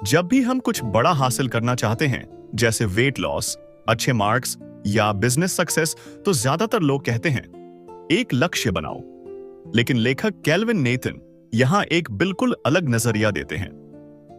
जब भी हम कुछ बड़ा हासिल करना चाहते हैं, जैसे वेट लॉस, अच्छे मार्क्स या बिजनेस सक्सेस, तो ज्यादातर लोग कहते हैं एक लक्ष्य बनाओ। लेकिन लेखक केल्विन नेथन यहां एक बिल्कुल अलग नजरिया देते हैं।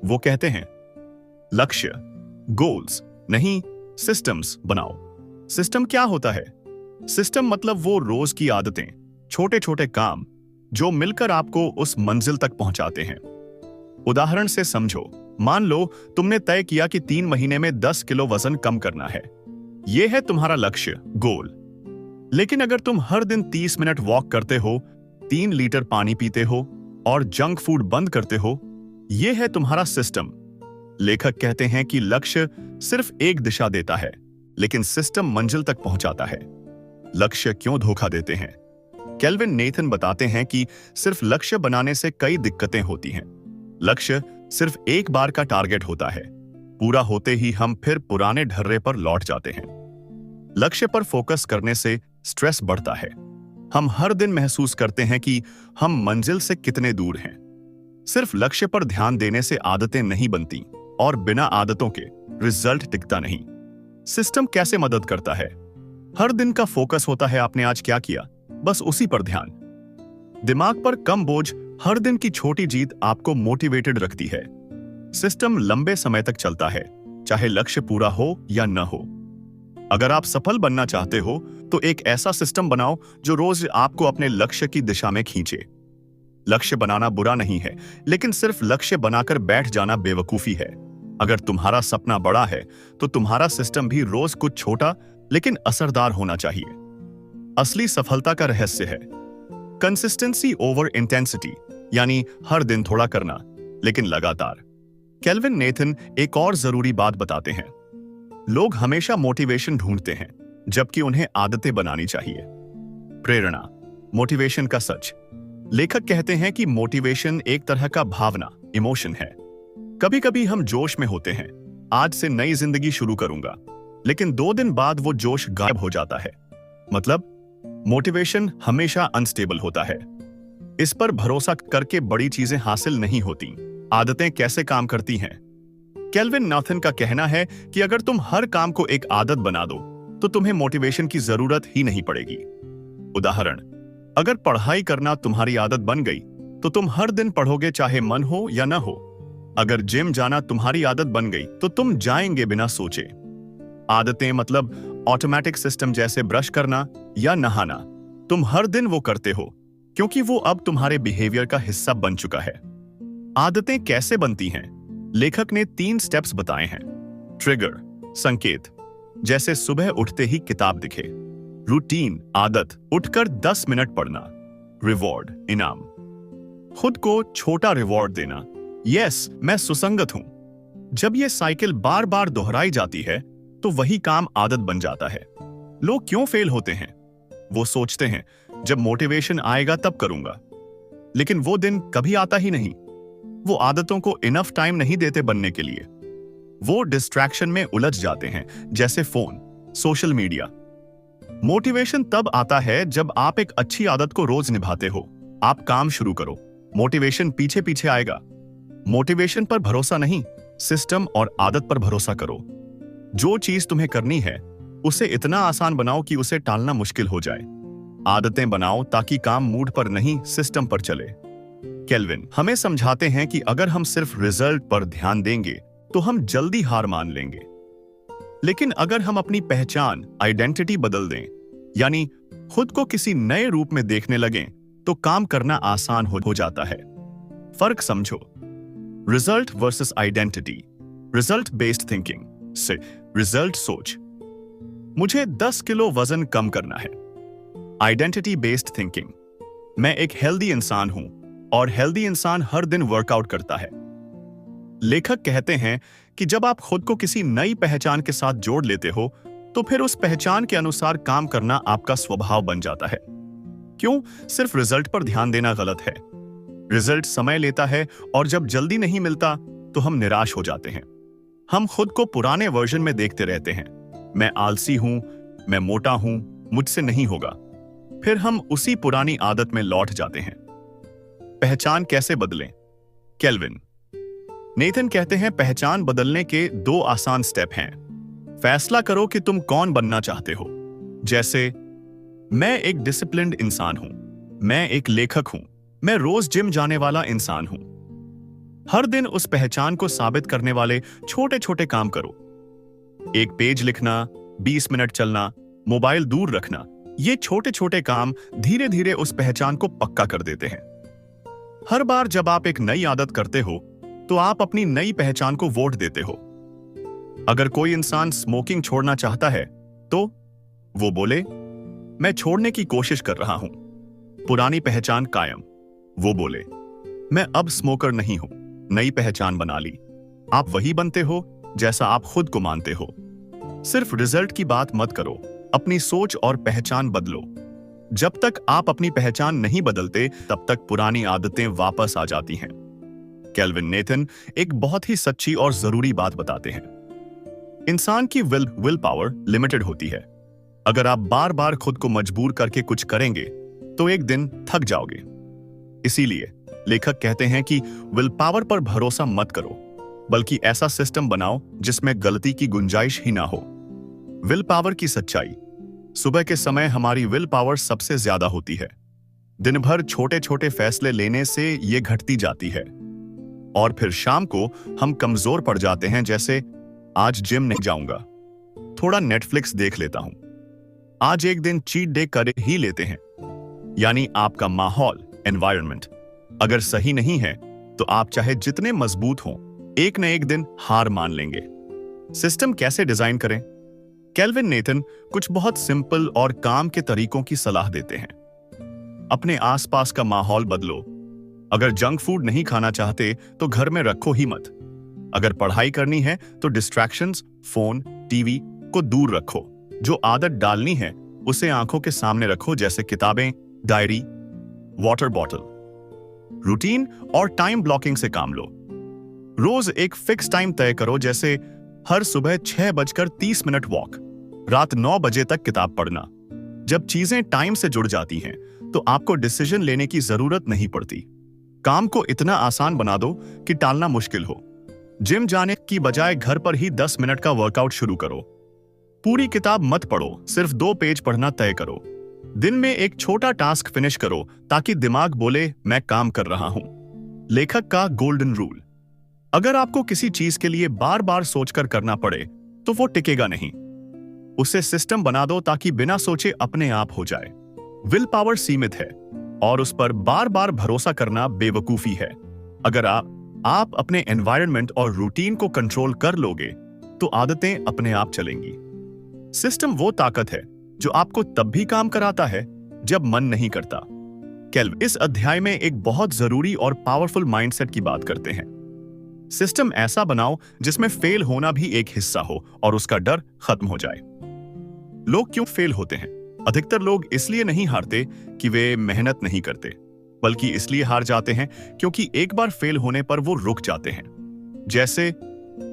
वो कहते हैं लक्ष्य, गोल्स नहीं, सिस्टम्स बनाओ। सिस्टम क्या होता है? सिस्टम मतलब वो रोज की आदतें, छोटे छोटे काम जो मिलकर आपको उस मंजिल तक पहुंचाते हैं। उदाहरण से समझो, मान लो तुमने तय किया कि 3 महीने में 10 किलो वजन कम करना है। यह है तुम्हारा लक्ष्य, गोल। लेकिन अगर तुम हर दिन 30 मिनट वॉक करते हो, 3 लीटर पानी पीते हो और जंक फूड बंद करते हो, यह है तुम्हारा सिस्टम। लेखक कहते हैं कि लक्ष्य सिर्फ एक दिशा देता है, लेकिन सिस्टम मंजिल तक पहुंचाता है। लक्ष्य क्यों धोखा देते हैं? केल्विन नेथन बताते हैं कि सिर्फ लक्ष्य बनाने से कई दिक्कतें होती हैं। लक्ष्य सिर्फ एक बार का टारगेट होता है, पूरा होते ही हम फिर पुराने ढर्रे पर लौट जाते हैं। लक्ष्य पर फोकस करने से स्ट्रेस बढ़ता है। हम हर दिन महसूस करते हैं कि हम मंजिल से कितने दूर हैं। सिर्फ लक्ष्य पर ध्यान देने से आदतें नहीं बनती और बिना आदतों के रिजल्ट टिकता नहीं। सिस्टम कैसे मदद करता है? हर दिन का फोकस होता है आपने आज क्या किया, बस उसी पर ध्यान। दिमाग पर कम बोझ, हर दिन की छोटी जीत आपको मोटिवेटेड रखती है। सिस्टम लंबे समय तक चलता है, चाहे लक्ष्य पूरा हो या न हो। अगर आप सफल बनना चाहते हो तो एक ऐसा सिस्टम बनाओ जो रोज आपको अपने लक्ष्य की दिशा में खींचे। लक्ष्य बनाना बुरा नहीं है, लेकिन सिर्फ लक्ष्य बनाकर बैठ जाना बेवकूफी है। अगर तुम्हारा सपना बड़ा है तो तुम्हारा सिस्टम भी रोज कुछ छोटा लेकिन असरदार होना चाहिए। असली सफलता का रहस्य है कंसिस्टेंसी ओवर इंटेंसिटी, यानी हर दिन थोड़ा करना लेकिन लगातार। केल्विन नेथन एक और जरूरी बात बताते हैं। लोग हमेशा मोटिवेशन ढूंढते हैं, जबकि उन्हें आदतें बनानी चाहिए। प्रेरणा, मोटिवेशन का सच। लेखक कहते हैं कि मोटिवेशन एक तरह का भावना, इमोशन है। कभी कभी हम जोश में होते हैं, आज से नई जिंदगी शुरू करूंगा, लेकिन 2 दिन बाद वो जोश गायब हो जाता है। मतलब मोटिवेशन हमेशा अनस्टेबल होता है। इस पर भरोसा करके बड़ी चीजें हासिल नहीं होती। आदतें कैसे काम करती हैं? केल्विन नेथन का कहना है कि अगर तुम हर काम को एक आदत बना दो तो तुम्हें मोटिवेशन की जरूरत ही नहीं पड़ेगी। उदाहरण, अगर पढ़ाई करना तुम्हारी आदत बन गई तो तुम हर दिन पढ़ोगे, चाहे मन हो या न हो। अगर जिम जाना तुम्हारी आदत बन गई तो तुम जाएंगे बिना सोचे। आदतें मतलब ऑटोमेटिक सिस्टम, जैसे ब्रश करना या नहाना। तुम हर दिन वो करते हो क्योंकि वो अब तुम्हारे बिहेवियर का हिस्सा बन चुका है। आदतें कैसे बनती हैं? लेखक ने 3 स्टेप्स बताए हैं। ट्रिगर, संकेत, जैसे सुबह उठते ही किताब दिखे। रूटीन, आदत, उठकर 10 मिनट पढ़ना। रिवॉर्ड, इनाम, खुद को छोटा रिवॉर्ड देना। यस, मैं सुसंगत हूं। जब यह साइकिल बार बार दोहराई जाती है तो वही काम आदत बन जाता है। लोग क्यों फेल होते हैं? वो सोचते हैं जब मोटिवेशन आएगा तब करूंगा, लेकिन वो दिन कभी आता ही नहीं। वो आदतों को इनफ टाइम नहीं देते बनने के लिए। वो डिस्ट्रैक्शन में उलझ जाते हैं, जैसे फोन, सोशल मीडिया। मोटिवेशन तब आता है जब आप एक अच्छी आदत को रोज निभाते हो। आप काम शुरू करो, मोटिवेशन पीछे पीछे आएगा। मोटिवेशन पर भरोसा नहीं, सिस्टम और आदत पर भरोसा करो। जो चीज तुम्हें करनी है उसे इतना आसान बनाओ कि उसे टालना मुश्किल हो जाए। आदतें बनाओ ताकि काम मूड पर नहीं, सिस्टम पर चले। केल्विन हमें समझाते हैं कि अगर हम सिर्फ रिजल्ट पर ध्यान देंगे तो हम जल्दी हार मान लेंगे। लेकिन अगर हम अपनी पहचान, आइडेंटिटी बदल दें, यानी खुद को किसी नए रूप में देखने लगें, तो काम करना आसान हो जाता है। फर्क समझो, result versus identity. Result based thinking से रिजल्ट सोच, मुझे 10 किलो वजन कम करना है। आइडेंटिटी बेस्ड थिंकिंग, मैं एक हेल्दी इंसान हूं और हेल्दी इंसान हर दिन वर्कआउट करता है। लेखक कहते हैं कि जब आप खुद को किसी नई पहचान के साथ जोड़ लेते हो तो फिर उस पहचान के अनुसार काम करना आपका स्वभाव बन जाता है। क्यों? सिर्फ रिजल्ट पर ध्यान देना गलत है। रिजल्ट समय लेता है और जब जल्दी नहीं मिलता तो हम निराश हो जाते हैं। हम खुद को पुराने वर्जन में देखते रहते हैं। मैं आलसी हूं, मैं मोटा हूं, मुझसे नहीं होगा। फिर हम उसी पुरानी आदत में लौट जाते हैं। पहचान कैसे बदलें? केल्विन नेथन कहते हैं पहचान बदलने के 2 आसान स्टेप हैं। फैसला करो कि तुम कौन बनना चाहते हो। जैसे मैं एक डिसिप्लिन्ड इंसान हूं, मैं एक लेखक हूं, मैं रोज जिम जाने वाला इंसान हूं। हर दिन उस पहचान को साबित करने वाले छोटे छोटे काम करो। एक पेज लिखना, 20 मिनट चलना, मोबाइल दूर रखना, ये छोटे छोटे काम धीरे धीरे उस पहचान को पक्का कर देते हैं। हर बार जब आप एक नई आदत करते हो तो आप अपनी नई पहचान को वोट देते हो। अगर कोई इंसान स्मोकिंग छोड़ना चाहता है तो वो बोले, मैं छोड़ने की कोशिश कर रहा हूं। पुरानी पहचान कायम। वो बोले, मैं अब स्मोकर नहीं हूं। नई पहचान बना ली। आप वही बनते हो जैसा आप खुद को मानते हो। सिर्फ रिजल्ट की बात मत करो, अपनी सोच और पहचान बदलो। जब तक आप अपनी पहचान नहीं बदलते तब तक पुरानी आदतें वापस आ जाती हैं। केल्विन नेथन एक बहुत ही सच्ची और जरूरी बात बताते हैं। इंसान की विल पावर लिमिटेड होती है। अगर आप बार बार खुद को मजबूर करके कुछ करेंगे तो एक दिन थक जाओगे। इसीलिए लेखक कहते हैं कि विल पावर पर भरोसा मत करो, बल्कि ऐसा सिस्टम बनाओ जिसमें गलती की गुंजाइश ही ना हो। विल पावर की सच्चाई। सुबह के समय हमारी विल पावर सबसे ज्यादा होती है। दिन भर छोटे छोटे फैसले लेने से ये घटती जाती है और फिर शाम को हम कमजोर पड़ जाते हैं। जैसे आज जिम नहीं जाऊंगा, थोड़ा नेटफ्लिक्स देख लेता हूं, आज एक दिन चीट डे कर ही लेते हैं। यानी आपका माहौल, एनवायरनमेंट अगर सही नहीं है तो आप चाहे जितने मजबूत हों, एक न एक दिन हार मान लेंगे। सिस्टम कैसे डिजाइन करें? केल्विन नेथन कुछ बहुत सिंपल और काम के तरीकों की सलाह देते हैं। अपने आसपास का माहौल बदलो। अगर जंक फूड नहीं खाना चाहते तो घर में रखो ही मत। अगर पढ़ाई करनी है तो डिस्ट्रैक्शंस, फोन, टीवी को दूर रखो। जो आदत डालनी है उसे आंखों के सामने रखो, जैसे किताबें, डायरी, वाटर बॉटल। रूटीन और टाइम ब्लॉकिंग से काम लो। रोज एक फिक्स टाइम तय करो, जैसे हर सुबह 6:30 वॉक, रात 9 बजे तक किताब पढ़ना। जब चीजें टाइम से जुड़ जाती हैं तो आपको डिसीजन लेने की जरूरत नहीं पड़ती। काम को इतना आसान बना दो कि टालना मुश्किल हो। जिम जाने की बजाय घर पर ही 10 मिनट का वर्कआउट शुरू करो। पूरी किताब मत पढ़ो, सिर्फ 2 पेज पढ़ना तय करो। दिन में एक छोटा टास्क फिनिश करो ताकि दिमाग बोले मैं काम कर रहा हूं। लेखक का गोल्डन रूल। अगर आपको किसी चीज के लिए बार बार सोचकर करना पड़े तो वो टिकेगा नहीं। उसे सिस्टम बना दो ताकि बिना सोचे अपने आप हो जाए। विल पावर सीमित है और उस पर बार बार भरोसा करना बेवकूफी है। अगर आप अपने एनवायरनमेंट और रूटीन को कंट्रोल कर लोगे तो आदतें अपने आप चलेंगी। सिस्टम वो ताकत है जो आपको तब भी काम कराता है जब मन नहीं करता। केल्विन इस अध्याय में एक बहुत जरूरी और पावरफुल माइंडसेट की बात करते हैं। सिस्टम ऐसा बनाओ जिसमें फेल होना भी एक हिस्सा हो और उसका डर खत्म हो जाए। लोग क्यों फेल होते हैं? अधिकतर लोग इसलिए नहीं हारते कि वे मेहनत नहीं करते, बल्कि इसलिए हार जाते हैं क्योंकि एक बार फेल होने पर वो रुक जाते हैं। जैसे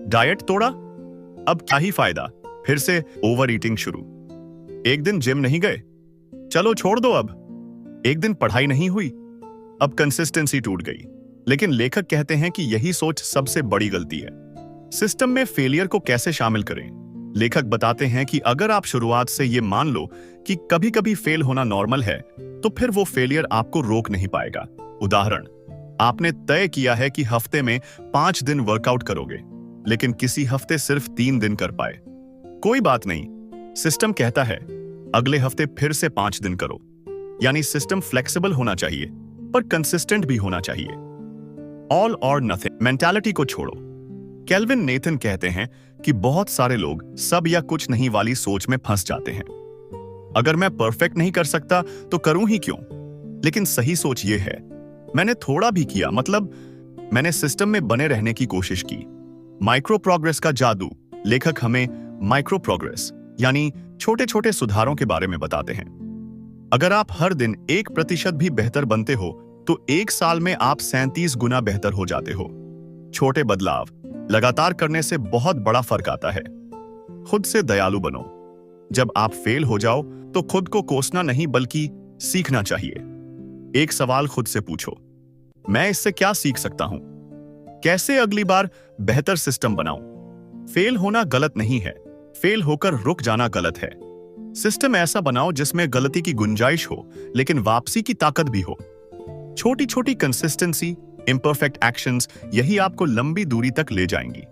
डाइट तोड़ा, अब क्या ही फायदा, फिर से ओवर ईटिंग शुरू। एक दिन जिम नहीं गए, चलो छोड़ दो। अब एक दिन पढ़ाई नहीं हुई, अब कंसिस्टेंसी टूट गई। लेकिन लेखक कहते हैं कि यही सोच सबसे बड़ी गलती है। सिस्टम में फेलियर को कैसे शामिल करें? लेखक बताते हैं कि अगर आप शुरुआत से ये मान लो कि कभी कभी फेल होना नॉर्मल है तो फिर वो फेलियर आपको रोक नहीं पाएगा। उदाहरण, आपने तय किया है कि हफ्ते में 5 दिन वर्कआउट करोगे, लेकिन किसी हफ्ते सिर्फ 3 दिन कर पाए। कोई बात नहीं, सिस्टम कहता है अगले हफ्ते फिर से 5 दिन करो। यानी सिस्टम फ्लेक्सिबल होना चाहिए पर कंसिस्टेंट भी होना चाहिए। ऑल और नथिंग मेंटालिटी को छोड़ो। केल्विन नेथन कहते हैं कि बहुत सारे लोग सब या कुछ नहीं वाली सोच में फंस जाते हैं। अगर मैं परफेक्ट नहीं कर सकता तो करूं ही क्यों? लेकिन सही सोच ये है, मैंने थोड़ा भी किया, मतलब मैंने सिस्टम में बने रहने की कोशिश की। माइक्रो प्रोग्रेस का जादू। लेखक हमें माइक्रो प्रोग्रेस यानी छोटे छोटे सुधारों के बारे में बताते हैं। अगर आप हर दिन 1% भी बेहतर बनते हो तो 1 साल में आप 37 गुना बेहतर हो जाते हो। छोटे बदलाव लगातार करने से बहुत बड़ा फर्क आता है। खुद से दयालु बनो। जब आप फेल हो जाओ तो खुद को कोसना नहीं बल्कि सीखना चाहिए। एक सवाल खुद से पूछो, मैं इससे क्या सीख सकता हूं? कैसे अगली बार बेहतर सिस्टम बनाऊं? फेल होना गलत नहीं है, फेल होकर रुक जाना गलत है। सिस्टम ऐसा बनाओ जिसमें गलती की गुंजाइश हो लेकिन वापसी की ताकत भी हो। छोटी छोटी कंसिस्टेंसी, इम्परफेक्ट एक्शंस, यही आपको लंबी दूरी तक ले जाएंगी।